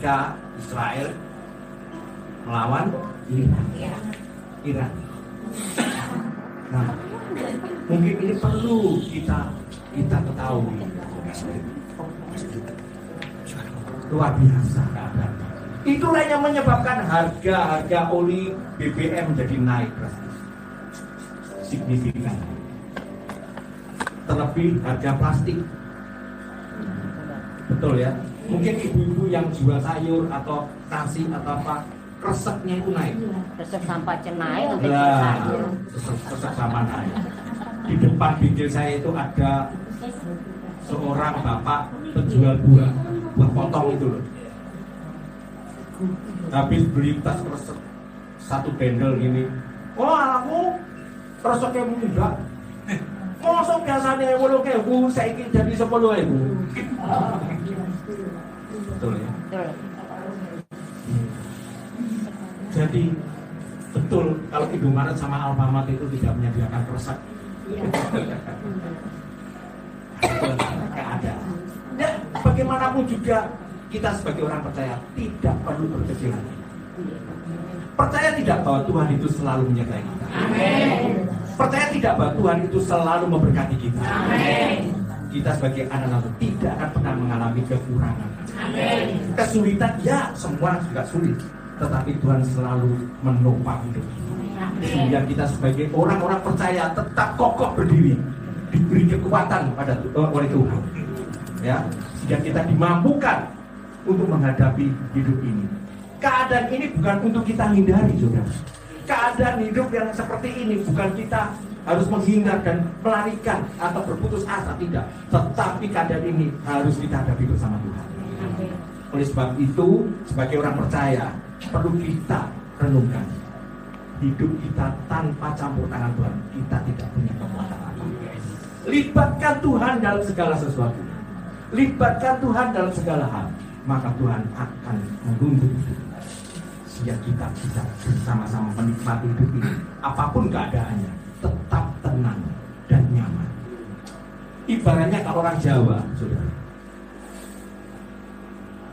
ketika Israel melawan Iran. Nah, mungkin ini perlu kita ketahui. Luar biasa keadaan. Itulah yang menyebabkan harga oli BBM menjadi naik drastis, signifikan. Terlebih harga plastik. Betul ya. Mungkin ibu-ibu yang jual sayur atau nasi atau apa, kreseknya itu naik. Kresek sampah naik untuk kresek sampah naik. Di depan bengkel saya itu ada seorang bapak penjual buah potong itu loh. Habis beli tas kresek satu bendel gini, wah aku kreseknya muda. Mosok biasanya 8.000, saya ingin jadi 10.000. Betul ya. Jadi betul kalau Indomaret sama Alfamart itu tidak menyediakan kresek. Keadaan. Ya, bagaimanapun juga kita sebagai orang percaya tidak perlu berkecil hati. Percaya tidak bahwa Tuhan itu selalu menyertai kita. Amin. Percaya tidak bahwa Tuhan itu selalu memberkati kita. Amin. Kita sebagai anak-anak tidak akan pernah mengalami kekurangan. Amin. Kesulitan ya semua juga sulit, tetapi Tuhan selalu menopang hidup kita. Sehingga kita sebagai orang-orang percaya tetap kokoh berdiri, diberi kekuatan oleh Tuhan. Ya, sehingga kita dimampukan untuk menghadapi hidup ini. Keadaan ini bukan untuk kita hindari, saudara. Keadaan hidup yang seperti ini bukan kita harus menghindar dan melarikan atau berputus asa, tidak. Tetapi keadaan ini harus kita hadapi bersama Tuhan. Oleh sebab itu, sebagai orang percaya, perlu kita renungkan. Hidup kita tanpa campur tangan Tuhan, kita tidak punya kekuatan apa. Libatkan Tuhan dalam segala sesuatu. Libatkan Tuhan dalam segala hal, maka Tuhan akan menuntut sehingga kita bisa bersama-sama menikmati hidup ini. Apapun keadaannya, tetap tenang dan nyaman. Ibaratnya kalau orang Jawa, saudara,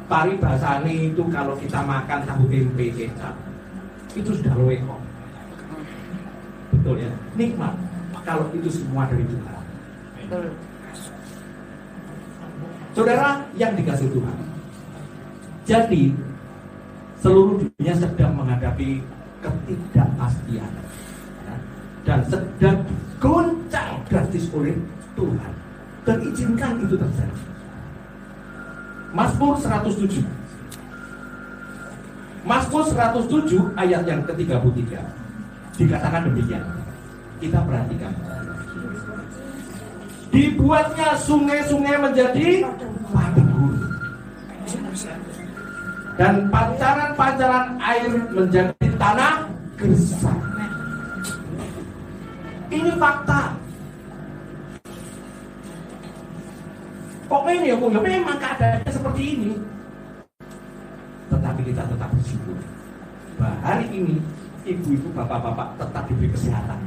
paribasane itu kalau kita makan tahu tempe kecap, itu sudah loe kok. Betul ya, nikmat kalau itu semua dari Tuhan. Betul. Saudara yang dikasihi Tuhan, jadi seluruh dunia sedang menghadapi ketidakpastian, ya, dan sedang goncang drastis oleh Tuhan. Dan izinkan itu terjadi. Mazmur 107. Mazmur 107 ayat yang ke-33 dikatakan demikian. Kita perhatikan. Dibuatnya sungai-sungai menjadi padang gurun, dan pancaran-pancaran air menjadi tanah gersang. Ini fakta. Kok ini ya, memang keadaannya seperti ini. Tetapi kita tetap bersyukur bahwa hari ini ibu-ibu, bapak-bapak tetap diberi kesehatan.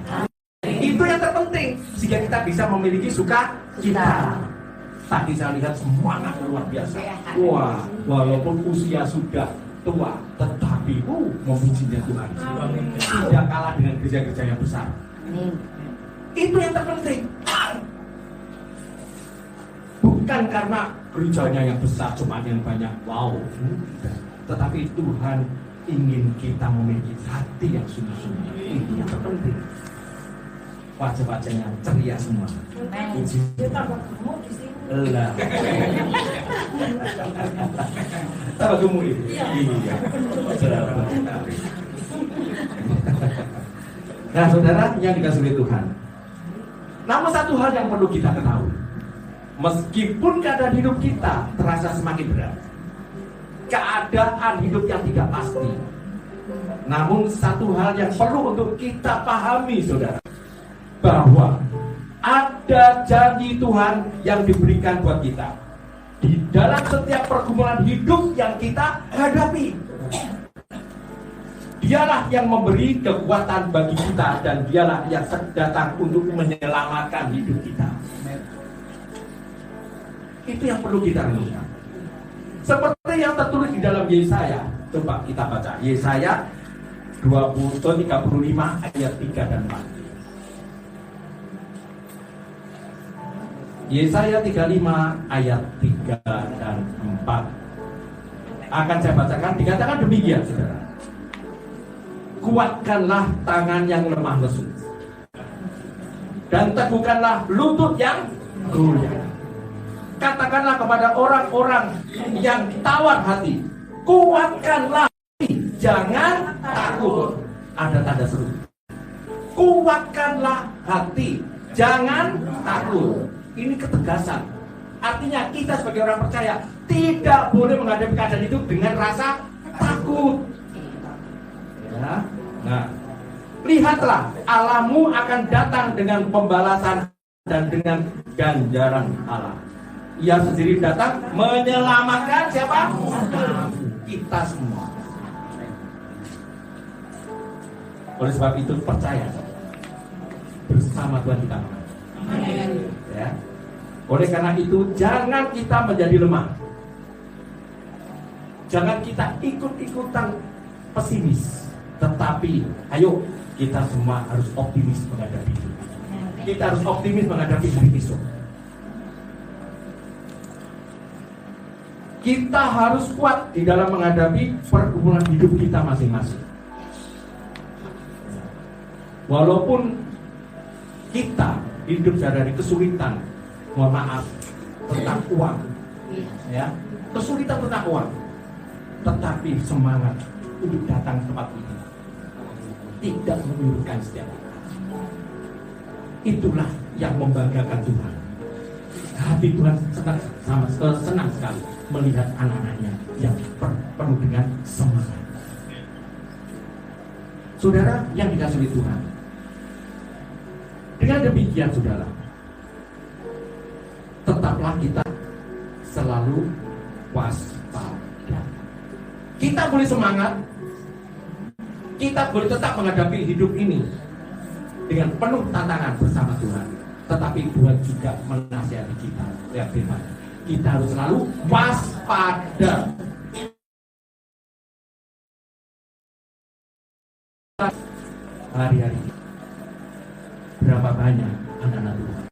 Itu yang terpenting, sehingga kita bisa memiliki sukacita. Tadi saya lihat semangat luar biasa. Wah, walaupun usia sudah tua, tetapi memujinya Tuhan. Tidak kalah dengan gereja-gereja yang besar. Itu yang terpenting. Bukan karena gerejanya yang besar, cuma yang banyak, wow. Tetapi Tuhan ingin kita memiliki hati yang sungguh-sungguh. Itu yang terpenting. Wajah-wajahnya ceria semua. Puji. Lah. Tambah gemuk itu. Iya. Nah, saudara yang dikasihi oleh Tuhan. Namun satu hal yang perlu kita ketahui. Meskipun keadaan hidup kita terasa semakin berat, keadaan hidup yang tidak pasti, namun satu hal yang perlu untuk kita pahami, saudara, bahwa ada janji Tuhan yang diberikan buat kita di dalam setiap pergumulan hidup yang kita hadapi. Dialah yang memberi kekuatan bagi kita, dan dialah yang datang untuk menyelamatkan hidup kita. Itu yang perlu kita renungkan. Seperti yang tertulis di dalam Yesaya. Coba kita baca Yesaya 35 ayat 3 dan 4. Yesaya 35 ayat 3 dan 4. Akan saya bacakan, dikatakan demikian, saudara. Kuatkanlah tangan yang lemah lesu, dan teguhkanlah lutut yang goyah. Katakanlah kepada orang-orang yang tawar hati, kuatkanlah hati, jangan takut. Ada tanda seru. Kuatkanlah hati, jangan takut. Ini ketegasan. Artinya kita sebagai orang percaya tidak boleh menghadapi keadaan itu dengan rasa takut. Ya. Nah, lihatlah, Allahmu akan datang dengan pembalasan dan dengan ganjaran Allah. Ia sendiri datang menyelamatkan siapa? Kita semua. Oleh sebab itu percaya bersama Tuhan kita. Ya. Oleh karena itu jangan kita menjadi lemah. Jangan kita ikut-ikutan pesimis. Tetapi ayo kita semua harus optimis menghadapi itu. Kita harus optimis menghadapi hari esok. Kita harus kuat di dalam menghadapi pergumulan hidup kita masing-masing. Walaupun kita hidup dari kesulitan, mohon maaf, tentang uang, ya, kesulitan tentang uang, tetapi semangat untuk datang ke tempat ini tidak menyurutkan setiap orang. Itulah yang membanggakan Tuhan. Hati Tuhan senang sekali melihat anak-anaknya yang penuh dengan semangat. Saudara yang dikasihi Tuhan, dengan demikian saudara, tetaplah kita selalu waspada. Kita boleh semangat, kita boleh tetap menghadapi hidup ini dengan penuh tantangan bersama Tuhan. Tetapi Tuhan juga menasihati kita, ya firman. Kita harus selalu waspada. Hari-hari ini, berapa banyak anak-anak Tuhan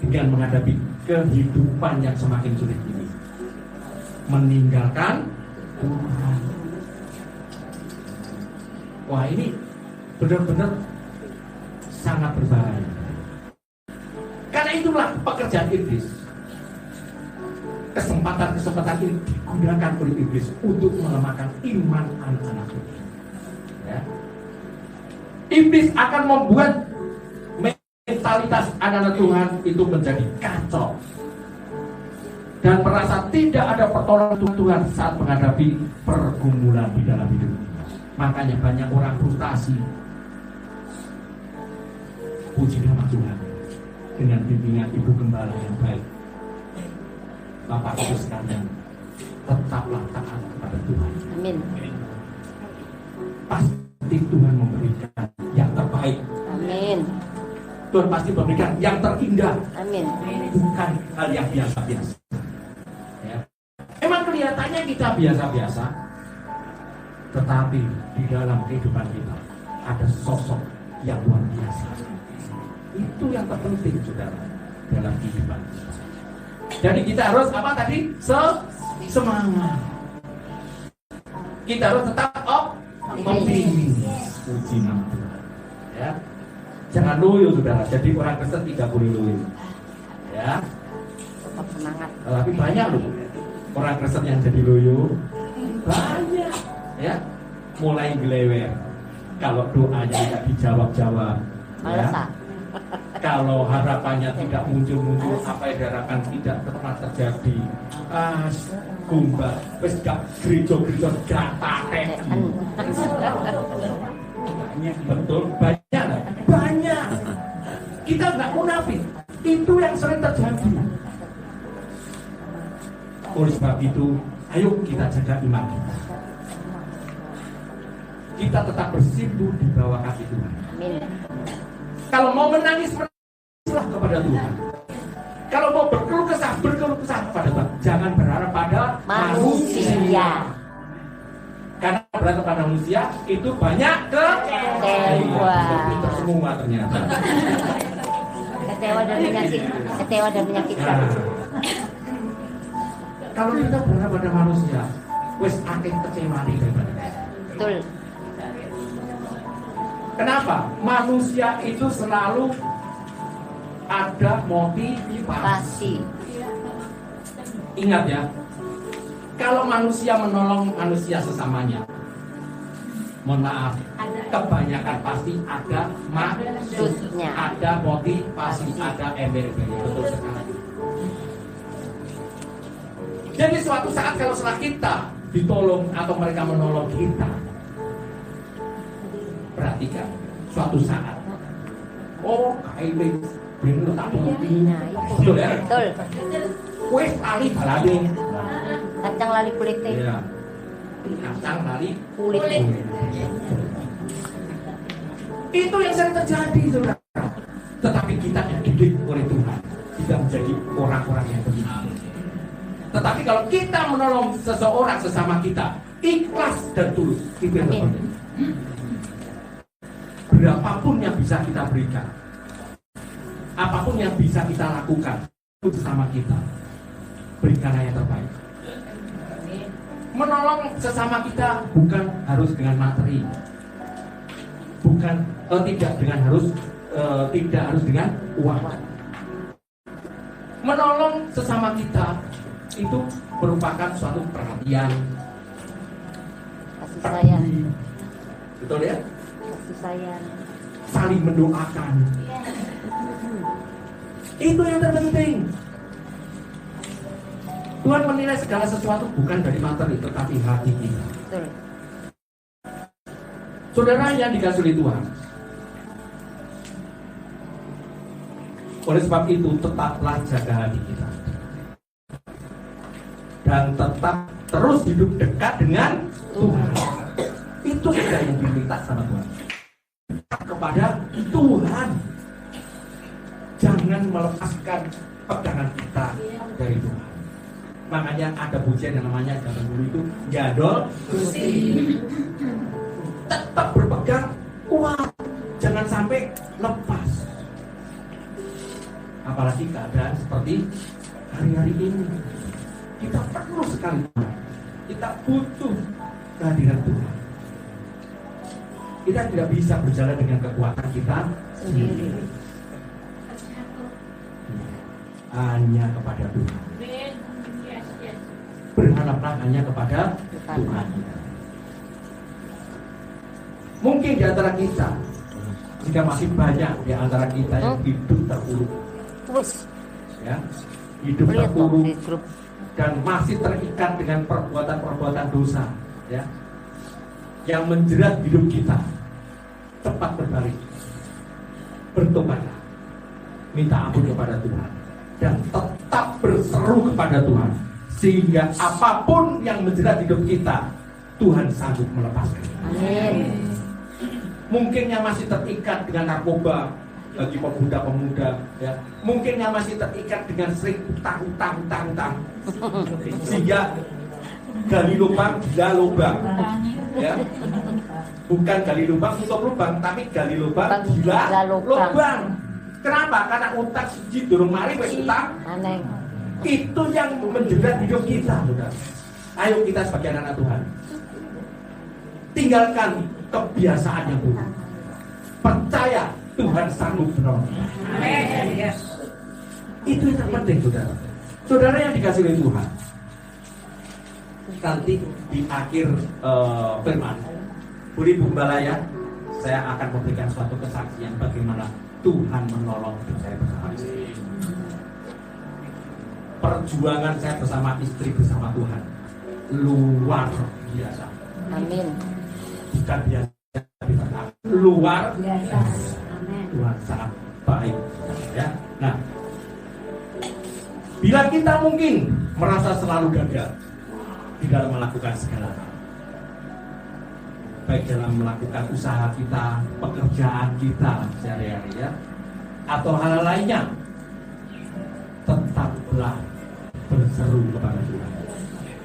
dengan menghadapi kehidupan yang semakin sulit ini, meninggalkan Tuhan. Wah, ini benar-benar sangat berbahaya. Karena itulah pekerjaan iblis. Kesempatan ini digunakan oleh iblis untuk melemahkan iman anak-anak Tuhan. Ya. Iblis akan membuat mentalitas anak-anak Tuhan itu menjadi kacau dan merasa tidak ada pertolongan Tuhan saat menghadapi pergumulan di dalam hidup. Makanya banyak orang frustasi. Puji nama Tuhan, dengan bimbingan Ibu Gembala yang baik, Bapak Ibu sekalian, tetaplah taat kepada Tuhan. Amin. Pasti Tuhan memberikan yang terbaik. Amin. Tuhan pasti memberikan yang terindah. Amin. Bukan hal yang biasa-biasa. Ya. Memang kelihatannya kita biasa-biasa, tetapi di dalam kehidupan kita ada sosok yang luar biasa. Itu yang terpenting, saudara, dalam kehidupan kita. Jadi kita harus apa tadi? Semangat. Kita harus tetap optimis. Puji nama Tuhan. Ya. Jangan loyo, saudara. Jadi orang Kristen tidak boleh loyo. Ya. Tetap semangat. Tapi banyak loh orang Kristen yang jadi loyo. Banyak. Ya. Mulai gelewer. Kalau doanya tidak dijawab-jawab. Ya. Kalau harapannya tidak muncul-muncul, apa yang diharapkan tidak pernah terjadi. Kumbah, wes gak gereja-gereja gak paten. Betul, banyak. Kita nggak munafik. Itu yang sering terjadi. Oleh sebab itu, ayo kita jaga iman kita. Kita tetap bersimpuh di bawah kaki Tuhan. Amin. Kalau mau menangis, menangislah kepada Tuhan. Kalau mau berkeluh kesah kepada jangan berharap pada Manusia. Karena berharap pada manusia itu banyak Kecewa. pintar semua ternyata. Kecewa dan menyakitkan. Nah, kalau kita berharap pada manusia, wes akeh kecewa nih daripada kita. Betul. Kenapa? Manusia itu selalu ada motivasi. Pasti. Ingat ya, kalau manusia menolong manusia sesamanya, mohon maaf, kebanyakan pasti ada maksudnya, ada motivasi, ada embel-embel. Betul sekali. Jadi suatu saat kalau setelah kita ditolong atau mereka menolong kita, perhatikan suatu saat, oh kailing bener tak penting, betul ya? Betul. Wes ali balade, Kacang lali kulitnya. ya, kacang lali Kulitnya. Itu yang sering terjadi, saudara. Tetapi kita dididik oleh Tuhan, kita menjadi orang-orang yang beriman. Tetapi kalau kita menolong seseorang sesama kita, ikhlas dan tulus, itu yang terpenting. Berapapun yang bisa kita berikan, apapun yang bisa kita lakukan untuk sesama kita, berikanlah yang terbaik. Menolong sesama kita bukan harus dengan materi, bukan tidak harus dengan uang. Menolong sesama kita itu merupakan suatu perhatian, Kasih sayang. betul ya? Kasih sayang. Saling mendoakan. Itu yang terpenting. Tuhan menilai segala sesuatu bukan dari materi, tetapi hati kita. Betul. Saudara yang dikasihi oleh Tuhan, oleh sebab itu tetaplah jaga hati kita dan tetap terus hidup dekat dengan Tuhan. Itu saja yang diminta sama Tuhan. Kepada Tuhan, jangan melepaskan pegangan kita dari Tuhan. Makanya ada pujian yang namanya zaman dulu itu jadol Gusti. Tetap berpegang kuat, jangan sampai lepas. Apalagi keadaan seperti hari-hari ini, kita perlu sekali Tuhan. Kita butuh kehadiran Tuhan. Kita tidak bisa berjalan dengan kekuatan kita sendiri. Hanya kepada Tuhan. Berharaplah hanya kepada Tuhan. Mungkin di antara kita, jika masih banyak di antara kita yang hidup terpuruk, ya, hidup terpuruk dan masih terikat dengan perbuatan-perbuatan dosa, ya, yang menjerat hidup kita, cepat berbalik, bertobatlah, minta ampun kepada Tuhan, dan tetap berseru kepada Tuhan, sehingga apapun yang menjerat hidup kita, Tuhan sanggup melepaskan. Amin. Mungkin yang masih terikat dengan narkoba bagi pemuda-pemuda, ya, mungkin yang masih terikat dengan sering utang, sehingga gali lubang, gila lubang, ya, bukan gali lubang untuk lubang, tapi gali lubang, gila lubang. Kenapa? Karena utang siji durung mari wis utang. Aneh. Itu yang menjerat hidup kita, saudara. Ayo kita sebagai anak Tuhan, tinggalkan kebiasaan yang buruk. Percaya Tuhan sanggup menolong. Amin. Itu yang terpenting, saudara. Saudara yang dikasihi oleh Tuhan, nanti di akhir firman Budi Bumbalaya, saya akan memberikan suatu kesaksian bagaimana Tuhan menolong hidup saya bersama istri. Perjuangan saya bersama istri bersama Tuhan luar biasa. Amin. Bukan biasa, luar biasa. Tuhan sangat baik, ya. Nah, bila kita mungkin merasa selalu gagal di dalam melakukan segala hal, baik dalam melakukan usaha kita, pekerjaan kita sehari-hari, ya, atau hal lainnya, tetaplah berseru kepada Tuhan.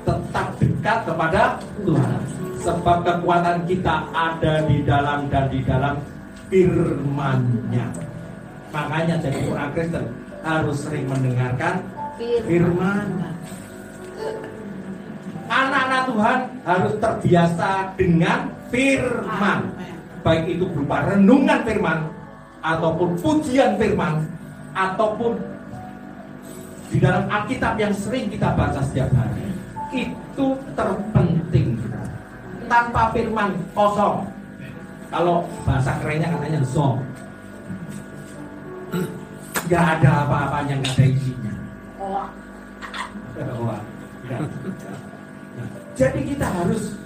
Tetap dekat kepada Tuhan. Sebab kekuatan kita ada di dalam dan di dalam firman-Nya. Makanya jadi orang Kristen harus sering mendengarkan firman. Anak-anak Tuhan harus terbiasa dengan firman. Baik itu berupa renungan firman, ataupun pujian firman, ataupun di dalam Alkitab yang sering kita baca setiap hari. Itu terpenting. Tanpa firman kosong. Kalau bahasa kerennya katanya zong. Gak ada apa-apanya, gak ada isinya. Jadi kita harus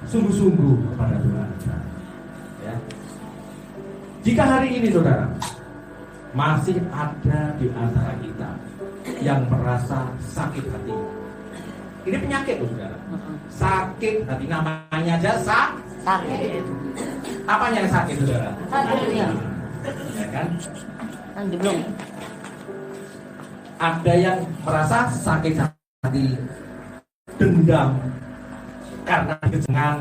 sungguh-sungguh kepada Tuhan. Ya. Jika hari ini saudara masih ada di antara kita yang merasa sakit hati, ini penyakit loh saudara. Sakit hati, namanya aja sakit. Apanya yang sakit saudara? Hatinya. Ya kan? Belum. Ada yang merasa sakit hati, dendam karena jangan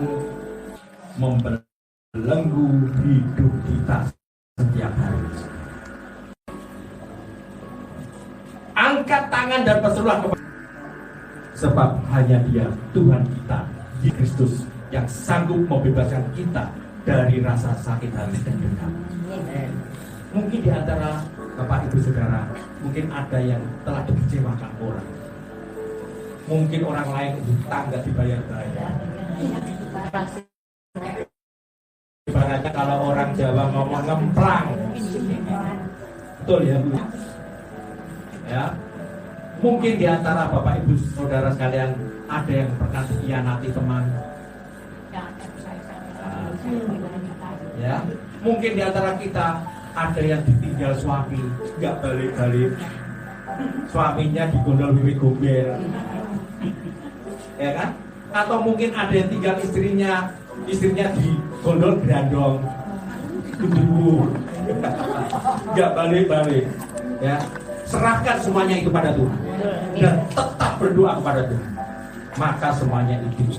membelenggu hidup kita setiap hari. Angkat tangan dan berserulah kepada, sebab hanya Dia Tuhan kita, Yesus Kristus, yang sanggup membebaskan kita dari rasa sakit hati dan dendam. Mungkin di antara Bapak Ibu Saudara, mungkin ada yang telah dikecewakan orang. Mungkin orang lain hutang nggak dibayar-bayar. Ibaratnya kalau orang Jawa ngomong ngemplang. Betul ya Bu? Ya. Mungkin di antara Bapak Ibu Saudara sekalian ada yang pernah dikhianati teman. Ya. Mungkin di antara kita ada yang ditinggal suami, nggak balik-balik. Suaminya digondol bibit gombel. Ya kan? Atau mungkin ada yang tinggal istrinya digondol grandong, gendruwo, nggak balik-balik. Ya, serahkan semuanya itu pada Tuhan dan tetap berdoa kepada Tuhan. Maka semuanya itu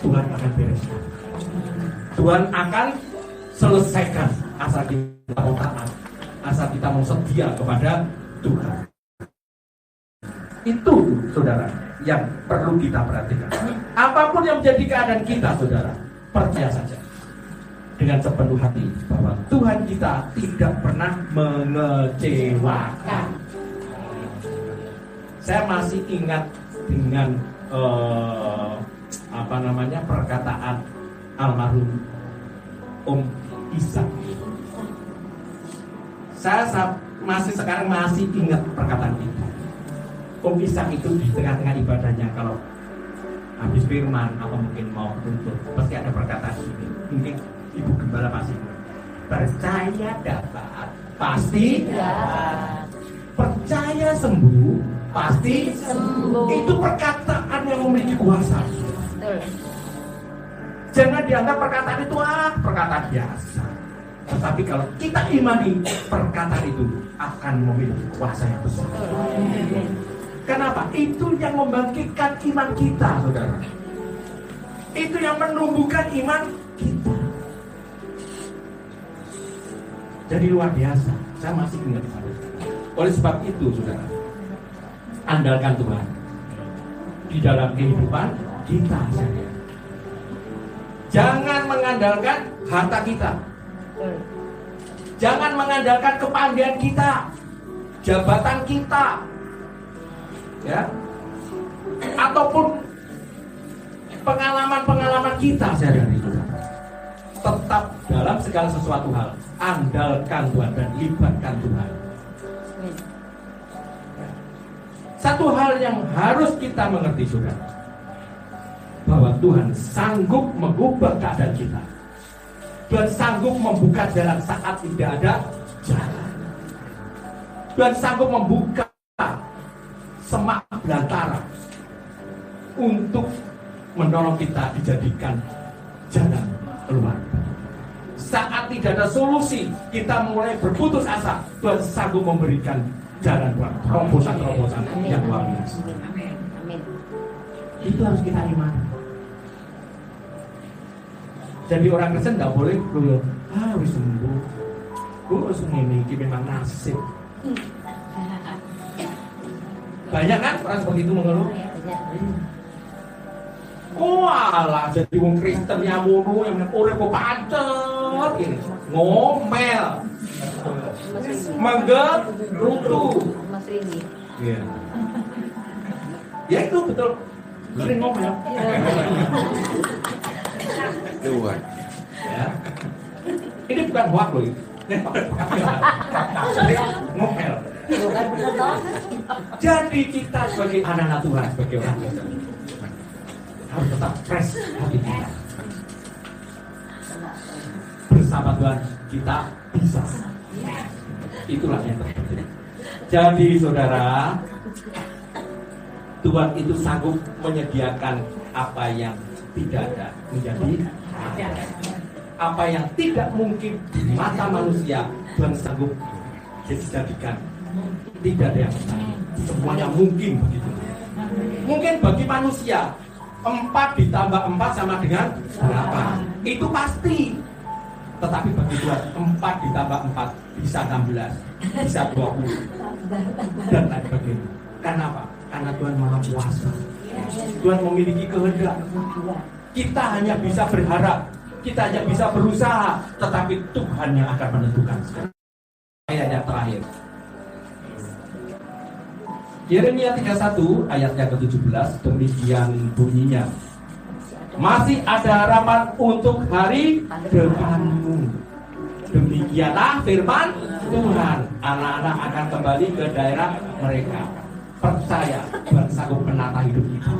Tuhan akan bereskan. Tuhan akan selesaikan asal kita mau taat, asal kita mau setia kepada Tuhan. Itu saudara yang perlu kita perhatikan. Apapun yang menjadi keadaan kita saudara, percaya saja dengan sepenuh hati bahwa Tuhan kita tidak pernah mengecewakan. Saya masih ingat dengan perkataan almarhum Om Ishak. Saya sekarang masih ingat perkataan itu. Om Ishak itu di tengah-tengah ibadahnya kalau habis firman atau mungkin mau tuntut, pasti ada perkataan ini. Mungkin Ibu Gembala pasti percaya dapat, pasti dapat. Percaya sembuh, pasti sembuh. Itu perkataan yang memiliki kuasa. Jangan dianggap perkataan itu perkataan biasa. Tetapi kalau kita imani, perkataan itu akan memiliki kuasa yang besar. Kenapa? Itu yang membangkitkan iman kita, saudara. Itu yang menumbuhkan iman kita. Jadi luar biasa. Saya masih ingat. Oleh sebab itu, saudara, andalkan Tuhan di dalam kehidupan kita saja. Jangan mengandalkan harta kita. Jangan mengandalkan kepandaian kita, jabatan kita, ya, ataupun pengalaman-pengalaman kita sehari-hari. Tetap dalam segala sesuatu hal, andalkan Tuhan dan libatkan Tuhan. Satu hal yang harus kita mengerti, saudara, bahwa Tuhan sanggup mengubah keadaan kita. Tuhan sanggup membuka jalan saat tidak ada jalan. Tuhan sanggup membuka semak belantara untuk menolong kita dijadikan jalan keluar. Saat tidak ada solusi, kita mulai berputus asa, Tuhan sanggup memberikan jalan Tuhan, terobosan-terobosan yang luar biasa. Amin. Itu harus kita imani. Jadi orang Kristen tidak boleh dulu, wis sembuh, harus ini memang nasib. Banyak kan orang seperti itu mengeluh. Alah, jadi wong Kristen yang ngono yang urip kok pancet ini. Ngomel. Menggerutu. Mas Rini. Iya. Ya itu betul. Sering ngomel. Tuhan. Ya. Ini bukan hoax loh. Sering ngomel. Bukan benar toh? Jadi kita sebagai anak-anak Tuhan, sebagai orang Kristen harus tetap fresh hati kita. Bersama Tuhan kita bisa. Itulah yang terpenting. Jadi saudara, Tuhan itu sanggup menyediakan apa yang tidak ada menjadi ada. Apa yang tidak mungkin di mata manusia, Tuhan sanggup dijadikan. Tidak ada yang mustahil. Semuanya mungkin begitu. Mungkin bagi manusia 4 ditambah 4 sama dengan 8. Itu pasti. Tetapi bagi Tuhan 4 ditambah 4 bisa 16, bisa 20 dan lain sebagainya. Karena apa? Karena Tuhan Maha Kuasa. Tuhan memiliki kehendak. Kita hanya bisa berharap, kita hanya bisa berusaha, tetapi Tuhan yang akan menentukan. Ayat yang terakhir, Yeremia 31 ayat yang ke-17, demikian bunyinya. Masih ada harapan untuk hari depanmu. Demikianlah firman Tuhan. Anak-anak akan kembali ke daerah mereka. Percaya Tuhan sanggup menata hidup kita.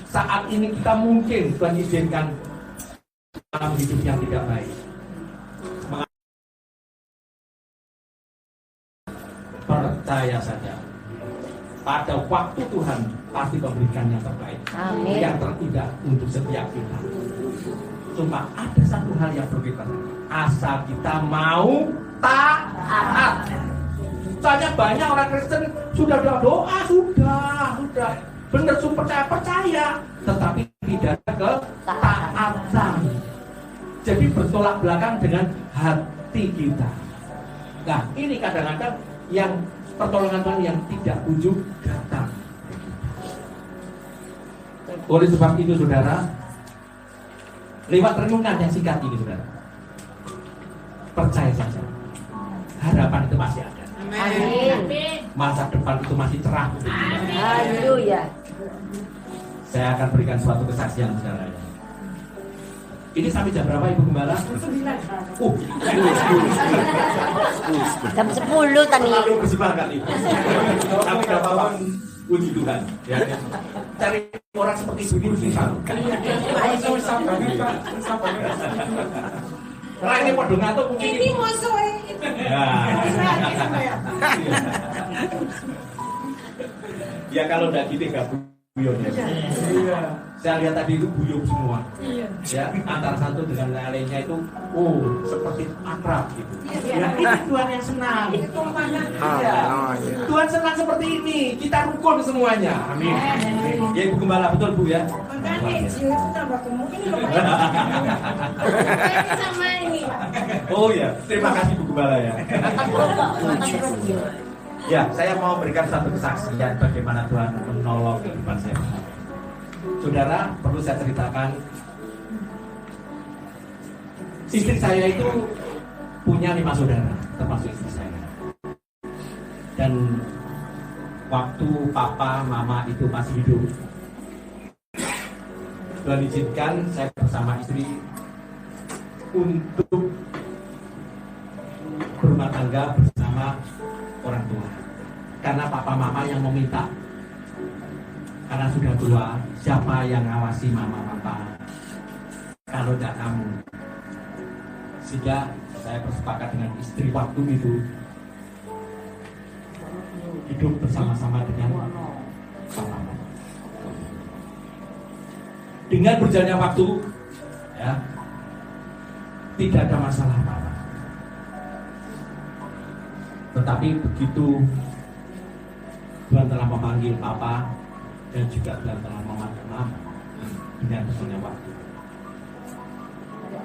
Saat ini kita mungkin Tuhan izinkan dalam hidup yang tidak baik. Percaya saja. Pada waktu Tuhan pasti memberikan yang terbaik. Amin. Yang terindah untuk setiap kita. Cuma ada satu hal yang perlu kita asal kita mau taat. Soalnya banyak orang Kristen sudah doa, sudah benar percaya, tetapi tidak ada ketaatan. Jadi bertolak belakang dengan hati kita. Nah, ini kadang-kadang yang pertolongan Tuhan yang tidak kunjung datang. Oleh sebab itu saudara, lewat renungan yang singkat ini saudara, percaya saja, harapan itu masih ada. Amin. Masa depan itu masih cerah. Haleluya. Saya akan berikan suatu kesaksian saudara. Ini sampai jam berapa Ibu Gembala? 9. Jam 10 tadi. Terlalu bersemangat Ibu. Tapi tidak apa-apa. Puji Tuhan. Ya. Cari orang seperti begini susah. Karena ini podo ngantuk mungkin. Ini musuhnya. Ya kalau tidak gitu gak guyon ya. Saya lihat tadi itu guyup semua. Ya, antara satu dengan lainnya itu seperti akrab gitu. Ya, ini Tuhan yang senang. Ya. Tuhan senang seperti ini. Kita rukun semuanya. Amin. Ya Ibu Gembala, betul Bu ya. Makanya Jiu itu tambah gemuk ini loh. Sama ini. Oh ya, terima kasih Bu Gembala ya. Ya, saya mau berikan satu kesaksian bagaimana Tuhan menolong kehidupan saya. Saudara, perlu saya ceritakan, istri saya itu punya 5 saudara, termasuk istri saya. Dan waktu papa, mama itu masih hidup, Tuhan izinkan saya bersama istri untuk berumah tangga bersama orang tua. Karena papa mama yang meminta. Karena sudah tua, siapa yang ngawasi mama papa? Kalau tidak kamu. Sehingga saya bersepakat dengan istri waktu itu hidup bersama-sama dengan papa. Dengan berjalannya waktu, ya, tidak ada masalah apa-apa. Tetapi begitu Tuhan telah memanggil Papa dan juga Tuhan telah memanggil Mama dengan berjalannya waktu,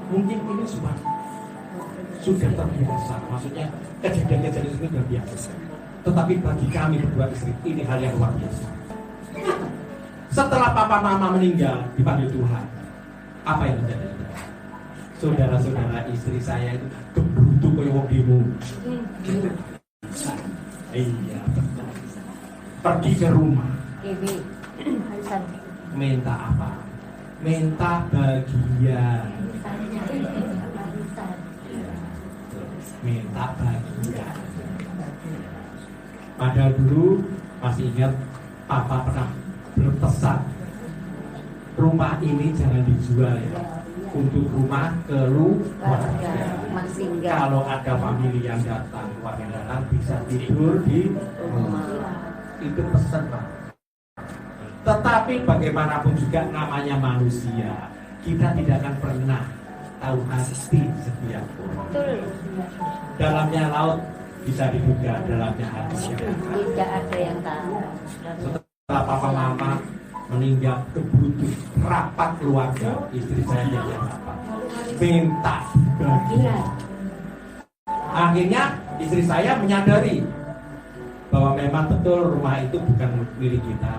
mungkin ini sudah terbiasa. Maksudnya kejadian-kejadian ini sudah biasa. Tetapi bagi kami berdua istri, ini hal yang luar biasa. Setelah Papa Mama meninggal, dipanggil Tuhan, apa yang terjadi? Saudara-saudara istri saya itu gebrutu koyo wong demo. Iya, pergi ke rumah. Minta apa? Minta bagian. Minta bagian. Padahal dulu masih ingat Papa pernah berpesan, rumah ini jangan dijual ya, untuk rumah keluarga. Kalau ada famili yang datang, keluarga yang datang bisa tidur di rumah. Itu pesan Pak. Tetapi bagaimanapun juga namanya manusia, kita tidak akan pernah tahu pasti setiap orang. Dalamnya laut bisa diduga, dalamnya hati. Tidak ada yang tahu. Setelah Papa Mama meninggal, kebutuh rapat keluarga, istri saya yang rapat minta bagian. Akhirnya istri saya menyadari bahwa memang betul rumah itu bukan milik kita.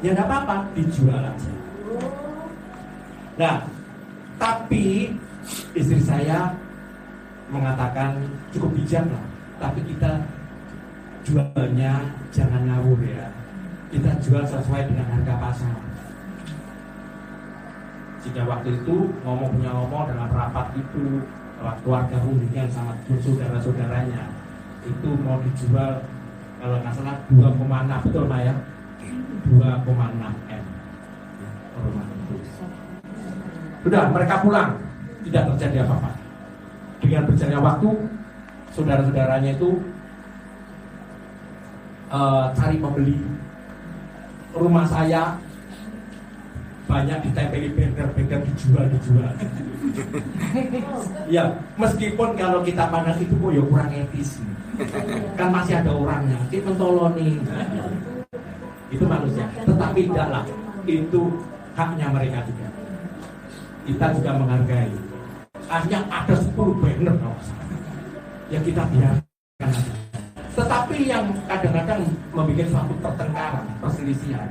Ya enggak apa-apa, dijual aja. Nah, tapi istri saya mengatakan cukup bijak lah, tapi kita jualnya jangan ngawur ya. Kita jual sesuai dengan harga pasar. Sehingga waktu itu ngomong dengan rapat itu, keluarga Rundingan sama saudara-saudaranya itu mau dijual kalau nggak salah 2,6, betul Pak ya? 2,6 M. Rumah itu. Sudah mereka pulang, tidak terjadi apa-apa. Dengan berjalannya waktu, saudara-saudaranya itu cari pembeli. Rumah saya banyak ditempeli banner dijual. Ya, meskipun kalau kita pandang itu kok ya kurang etis. Kan masih ada orangnya, kita mentoloni. Itu manusia, tetapi tidaklah, itu haknya mereka juga. Kita juga menghargai. Akhirnya ada 10 banner ya kita biarkan aja. Tetapi yang kadang-kadang membuat suatu pertengkaran, perselisihan,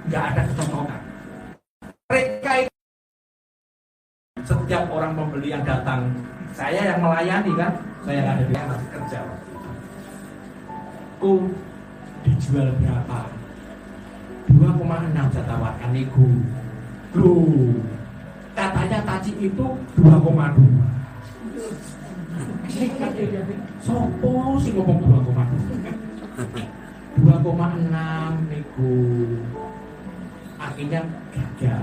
nggak ada kecocokan. Mereka itu, setiap orang pembeli yang datang, saya yang melayani kan, saya yang ada di masih kerja. Dijual berapa? 2,6 saya tawarkan nego. Loh, katanya taci itu 2,2. Sopo sih ngomong 2,6 nego. Akhirnya gagal.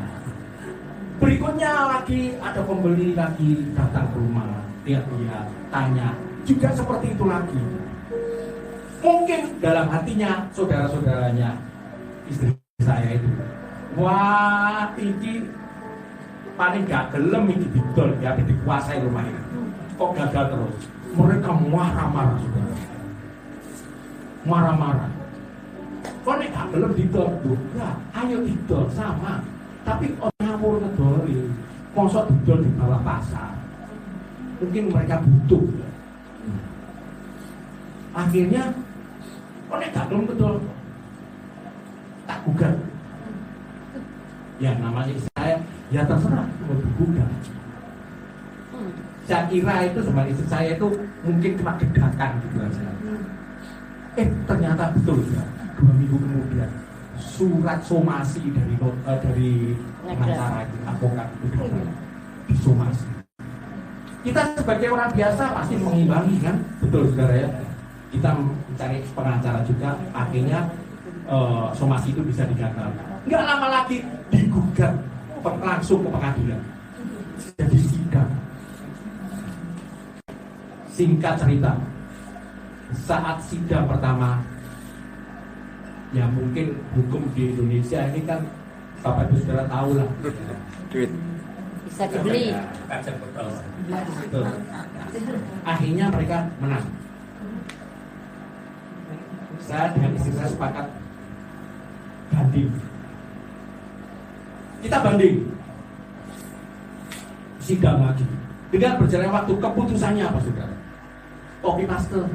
Berikutnya lagi ada pembeli lagi datang ke rumah, dia tanya, juga seperti itu lagi. Mungkin dalam hatinya saudara-saudaranya istri saya itu, wah ini paling gak gelem ini didol, ya dikuasai rumah ini. Kok gagal terus? Mereka marah-marah saudara. Marah-marah. Kok nek gak gelem didol? Ya, ayo didol sama. Tapi ngawur ngedoli, mosok didol di bawah pasar. Mungkin mereka butuh. Akhirnya, kok nek gak gelem didol? Tak gugat. Ya namanya saya, ya terserah mau digugat. Saya kira itu sama istri saya itu mungkin cuma dedakan gitu aja. Ternyata betul ya. 2 minggu kemudian surat somasi dari pengacara itu, advokat itu disomasi. Kita sebagai orang biasa pasti mengimbangi kan, betul saudara ya. Kita mencari pengacara juga, akhirnya somasi itu bisa digagalkan. Nggak lama lagi digugat langsung ke pengadilan. Jadi sidang. Singkat cerita, saat sidang pertama, ya mungkin hukum di Indonesia ini kan Bapak Ibu Saudara tahu lah. Bisa dibeli. Akhirnya mereka menang. Saya dengan istri saya sepakat banding. Kita banding. Sidang lagi. Dengan berjalannya waktu, keputusannya apa saudara? Kopi master.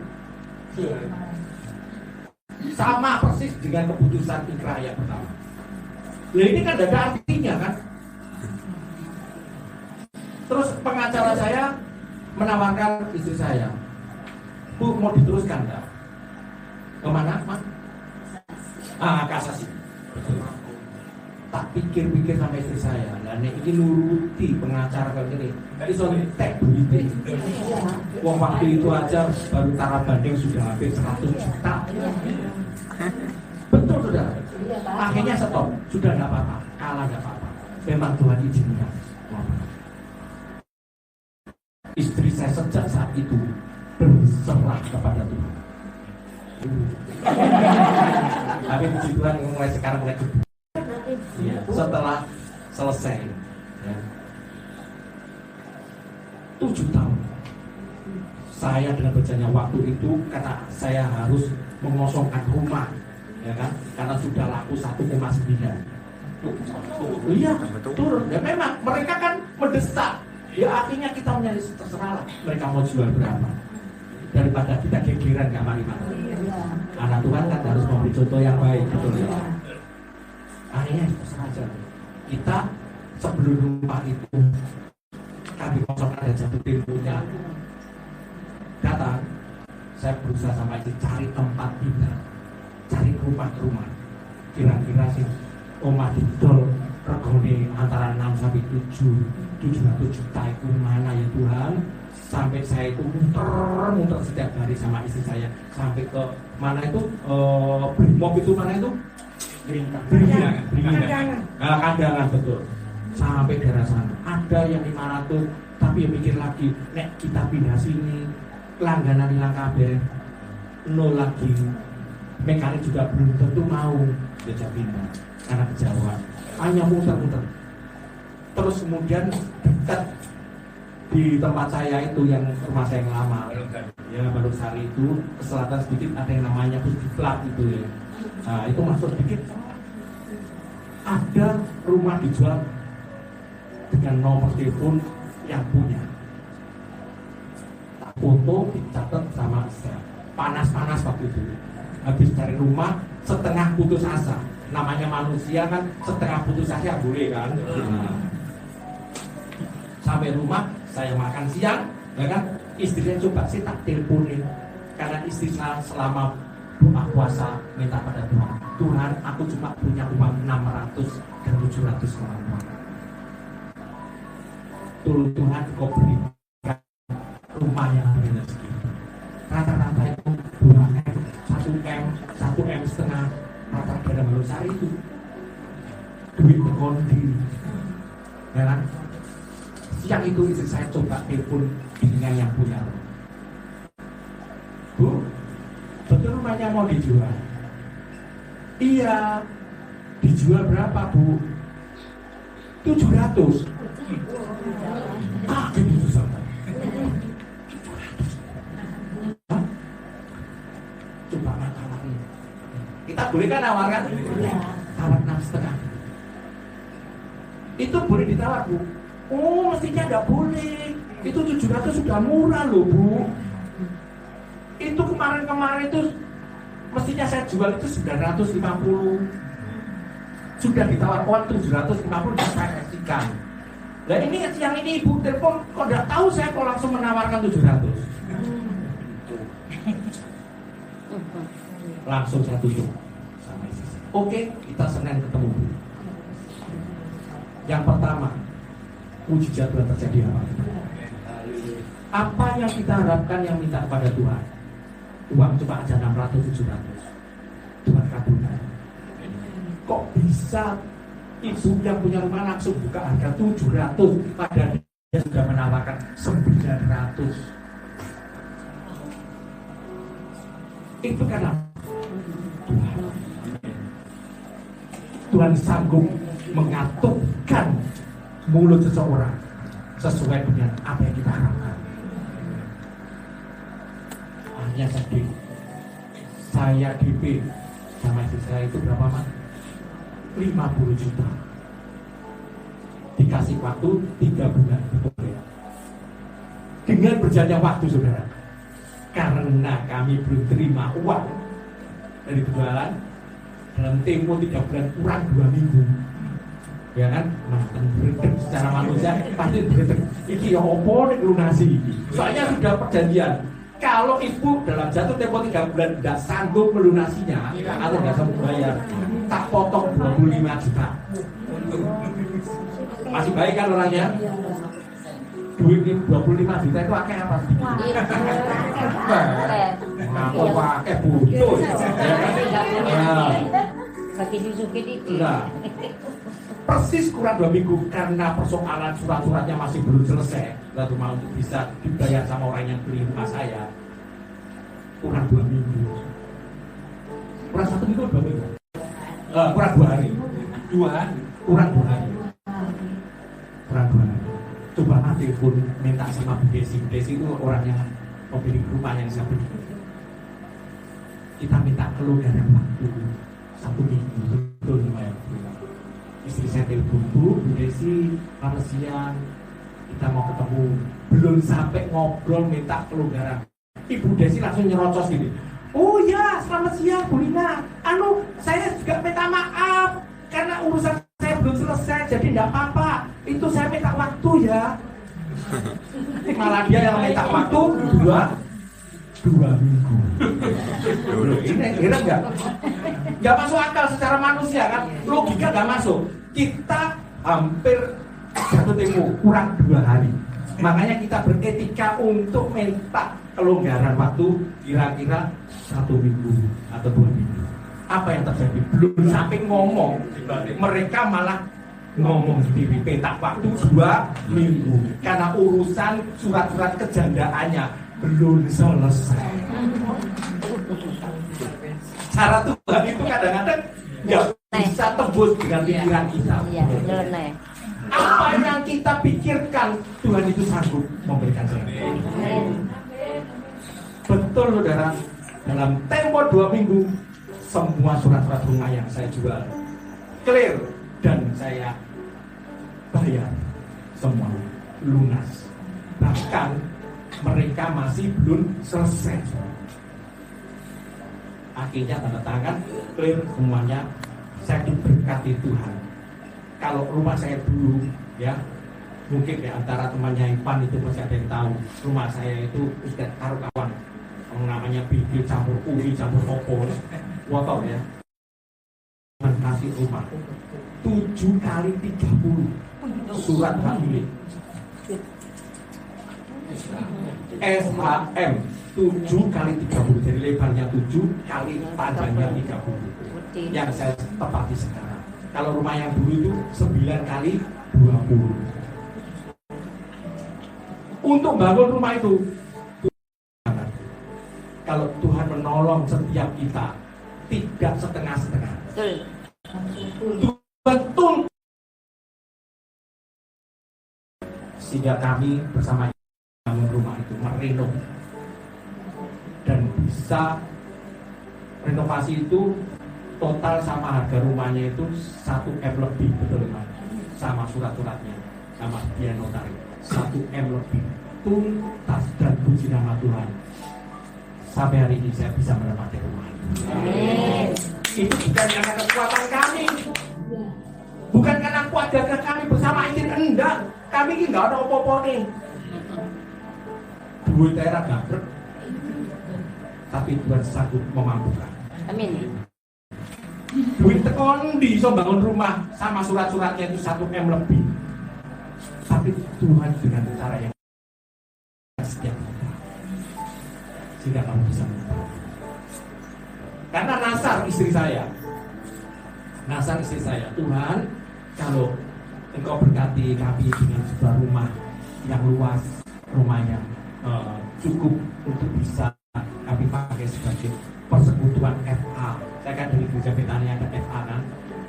Sama persis dengan keputusan ikrah yang pertama. Nah ini kan ada artinya kan. Terus pengacara saya menawarkan istri saya, Bu, mau diteruskan enggak? Kemana, Mas? Kasasi. Tak pikir-pikir sama istri saya. Nah, ini nuruti pengacara kayak gini. Jadi soalnya tek duit. Uang waktu itu aja baru tara banding sudah hampir 100 juta. Betul sudah. Akhirnya stop. Sudah nggak apa-apa. Kalah nggak apa-apa. Memang Tuhan izinkan. Istri saya sejak saat itu berserah kepada Tuhan. Tapi puji Tuhan mulai sekarang mulai ya, setelah selesai ya, 7 tahun saya dengan berjalannya waktu itu karena saya harus mengosongkan rumah ya kan, karena sudah laku 1,9. Iya turun ya, memang mereka kan mendesak ya, akhirnya kita menyari terserah mereka mau jual berapa daripada kita gegeran gak mari-mari. Anak Tuhan kan harus memberi contoh yang baik, betul ya. Akhirnya saja kita sebelum rumah itu kami kosongkan ada jatuh temponya datang, saya berusaha sama itu cari tempat pindah, cari rumah kira-kira sih omah didol regone antara 6 sampai 700 juta itu mana ya Tuhan. Sampai saya itu muter setiap hari sama istri saya sampai ke mana itu Brimob itu mana itu Kandangan betul, sampai daerah sana ada yang 500, tapi ya mikir lagi nek kita pindah sini langganan hilang kabeh, nol lagi, mekanik juga belum tentu mau diajak pindah karena kejauhan, hanya muter terus kemudian dekat di tempat saya itu yang rumah saya yang lama ya Balursari itu ke selatan sedikit ada yang namanya Pusdiklat itu ya. Nah itu masuk sedikit ada rumah dijual dengan nomor telepon yang punya, foto dicatat sama saya. Panas waktu itu, habis dari rumah setengah putus asa, namanya manusia kan setengah putus asa boleh kan. Sampai rumah saya makan siang ya kan, istrinya coba sih tak teleponin karena istri saya selama doa puasa minta pada Tuhan, aku cuma punya uang 600 dan 700 orang. Tuhan kau berikan rumah yang benar segitu. Rata-rata itu 2M, 1M setengah, rata-rata dalam Balursari itu duit berkondi ya kan. Siang itu istri saya coba telepon dengan yang punya. Bu, betul rumahnya mau dijual? Iya. Dijual berapa Bu? 700. Kaget itu sama. 700. Coba tawarin. Kita boleh kan nawarkan? Tawar 6,5. Itu boleh ditawar Bu. Oh mestinya nggak boleh. Itu 700 sudah murah loh Bu. Itu kemarin itu mestinya saya jual itu 950. Sudah ditawar uang 750 dan saya kasihkan. Nah ini yang ini ibu telepon kok nggak tahu, saya kok langsung menawarkan 700. Langsung saya tutup sama istri. Oke, kita Senin ketemu. Yang pertama, mujizat Tuhan terjadi apa? Apa yang kita harapkan yang minta kepada Tuhan? Uang cuma aja 600, 700. Tuhan kabulkan. Kok bisa ibu yang punya rumah langsung buka harga 700 padahal dia sudah menawarkan 900? Itu karena Tuhan sanggup mengaturkan mulut seseorang sesuai dengan apa yang kita harapkan. Hanya sedih saya DP sama istri saya itu berapa Mas? 50 juta. Dikasih waktu 3 bulan, betul ya? Dengan berjalannya waktu saudara, karena kami belum terima uang dari penjualan dalam tempo 3 bulan kurang 2 minggu, ya kan? Mantan beredek secara manusia pasti beredek. Iki ya opo nek lunasi. Soalnya sudah perjanjian. Kalau ibu dalam jatuh tempo 3 bulan tidak sanggup melunasinya atau tidak sanggup bayar, tak potong 25 juta. Masih baik kan orangnya? Duit 25 juta itu akeh apa? Ngapa akeh butuh? Bagi disukin itu. Persis kurang 2 minggu karena persoalan surat-suratnya masih belum selesai. Lalu mau untuk bisa dibayar sama orang yang beli rumah saya, kurang 2 minggu. Kurang 1 minggu 2 minggu. Kurang 2 hari. Kurang 2 hari. Kurang 2 hari. Coba nanti pun minta sama Bu Desi. Bu Desi itu orang yang pemilik rumah yang saya beli. Kita minta kelonggaran waktu 1 minggu. Betul ya. Istri saya telepon, Bu Desi, pada siang kita mau ketemu. Belum sampai ngobrol minta kelonggaran, Ibu Desi langsung nyerocos gini. Oh ya, selamat siang Bu Lina. Saya juga minta maaf karena urusan saya belum selesai, jadi tidak apa-apa. Itu saya minta waktu ya. Malah dia yang minta waktu 2 minggu. Ini kira nggak? Nggak masuk akal secara manusia kan? Logika nggak masuk. Kita hampir jatuh tempo kurang 2 hari. Makanya kita beretika untuk minta kelonggaran waktu kira-kira 1 minggu atau 2 minggu. Apa yang terjadi? Belum sampai ngomong, mereka malah ngomong sendiri minta waktu 2 minggu karena urusan surat-surat kejandaannya belum selesai. Cara Tuhan itu kadang-kadang nggak bisa tembus dengan pikiran kita. Apa yang kita pikirkan Tuhan itu sanggup memberikan jalan. Betul saudara, dalam tempo 2 minggu semua surat-surat rumah yang saya jual clear dan saya bayar semua lunas. Bahkan mereka masih belum selesai. Akhirnya tanda tangan clear semuanya. Saya diberkati Tuhan. Kalau rumah saya dulu ya, mungkin di antara temannya Ipan itu masih ada yang tahu rumah saya itu Ustaz taruh kawan namanya bibir campur uli campur opor wotor ya, kasih rumah 7 kali 30 surat hak milik SHM 7 kali 30, jadi lebarnya 7 kali panjangnya 30 yang saya tepati sekarang. Kalau rumah yang dulu itu 9 kali 20. Untuk bangun rumah itu, kalau Tuhan menolong setiap kita, tidak setengah-setengah. Betul. Sehingga kami bersama bangun rumah itu merenov dan bisa renovasi itu total sama harga rumahnya itu 1M lebih, betul kan? Sama surat-suratnya, sama biaya notaris 1M lebih, tuntas dan puji nama Tuhan. Sampai hari ini saya bisa menempati rumah itu. Itu bukan karena kekuatan kami, bukan karena kuat gagah kami bersama istri, enggak. Kami ini nggak ada apa-apa nih. Duit daerah gabrek, tapi Tuhan sanggup memampukan. Amin. Duit tekon bisa bangun rumah sama surat-suratnya itu 1M lebih. Tapi Tuhan dengan cara yang setiap kita, sehingga kamu bisa mengetahui. Karena Nasar istri saya, Tuhan, kalau Engkau berkati kami dengan sebuah rumah yang luas, rumah yang cukup untuk bisa kami pakai sebagai persekutuan FA. Saya kan dari gereja Betania ada FA kan.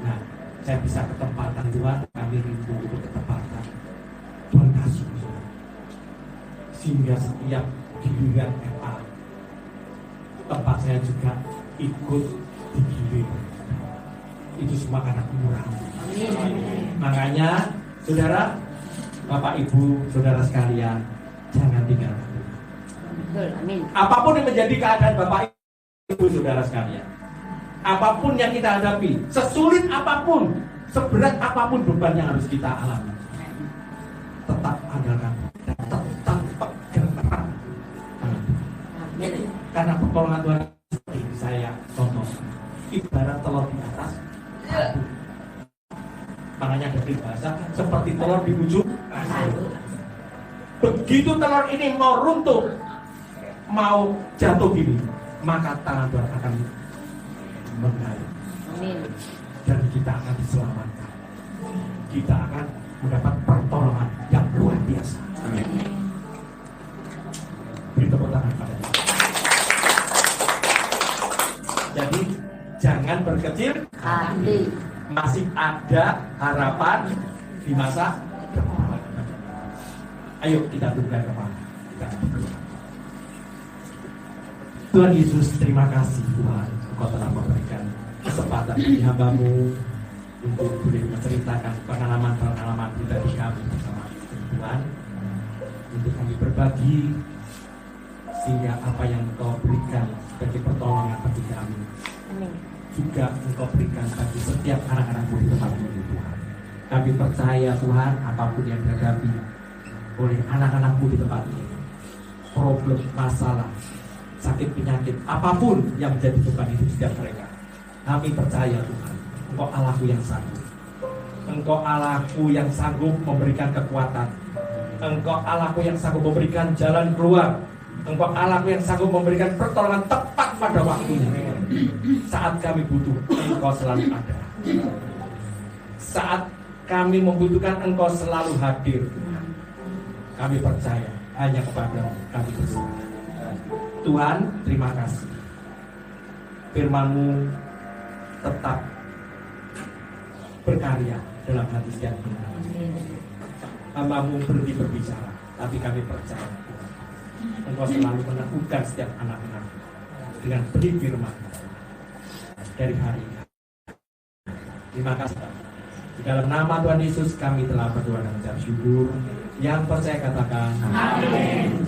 Nah, saya bisa ketempatan Tuhan, kami rindu untuk ketempatan. Tuhan kasih. Sehingga setiap giliran FA, tempat saya juga ikut digiring. Itu semua karena kemurahan. Makanya, saudara, Bapak Ibu, saudara sekalian, jangan tinggalkan. Betul, amin. Apapun yang menjadi keadaan Bapak Ibu, saudara sekalian, apapun yang kita hadapi, sesulit apapun, seberat apapun beban yang harus kita alami, tetap andalkan dan tetap pegang erat. Karena pertolongan Tuhan seperti saya contoh, ibarat telur di atas abu. Makanya ada bahasa seperti telur di ujung abu. Begitu telur ini mau runtuh, mau jatuh gini, maka tangan Tuhan akan mengalir. Amin. Dan kita akan diselamatkan. Kita akan mendapat pertolongan yang luar biasa. Amin. Beri tepuk tangan pada Tuhan. Jadi jangan berkecil Hati. masih ada harapan di masa depan. Ayo kita tundukkan kepala. Kita berdoa. Tuhan Yesus, terima kasih Tuhan, Engkau telah memberikan kesempatan bagi hamba-Mu untuk boleh menceritakan pengalaman-pengalaman pribadi kami bersama Tuhan, untuk kami berbagi sehingga apa yang Engkau berikan sebagai pertolongan bagi kami Amin. juga Engkau berikan bagi setiap anak-anak-Mu di tempat ini Tuhan. Kami percaya Tuhan, apapun yang dihadapi oleh anak-anak-Mu di tempat ini, problem, masalah, sakit, penyakit, apapun yang menjadi beban hidup setiap mereka, kami percaya Tuhan, Engkau Allahku yang sanggup. Engkau Allahku yang sanggup memberikan kekuatan. Engkau Allahku yang sanggup memberikan jalan keluar. Engkau Allahku yang sanggup memberikan pertolongan tepat pada waktunya. Saat kami butuh, Engkau selalu ada. Saat kami membutuhkan, Engkau selalu hadir. Kami percaya hanya kepada-Mu kami berserah. Tuhan, terima kasih. Firman-Mu tetap berkarya dalam hati setiap kita. Hamba-Mu berhenti berbicara, tapi kami percaya Engkau selalu meneguhkan setiap anak-anak dengan benih firman dari hari ini. Terima kasih. Di dalam nama Tuhan Yesus kami telah berdoa dan mengucap syukur. Yang percaya katakan amin.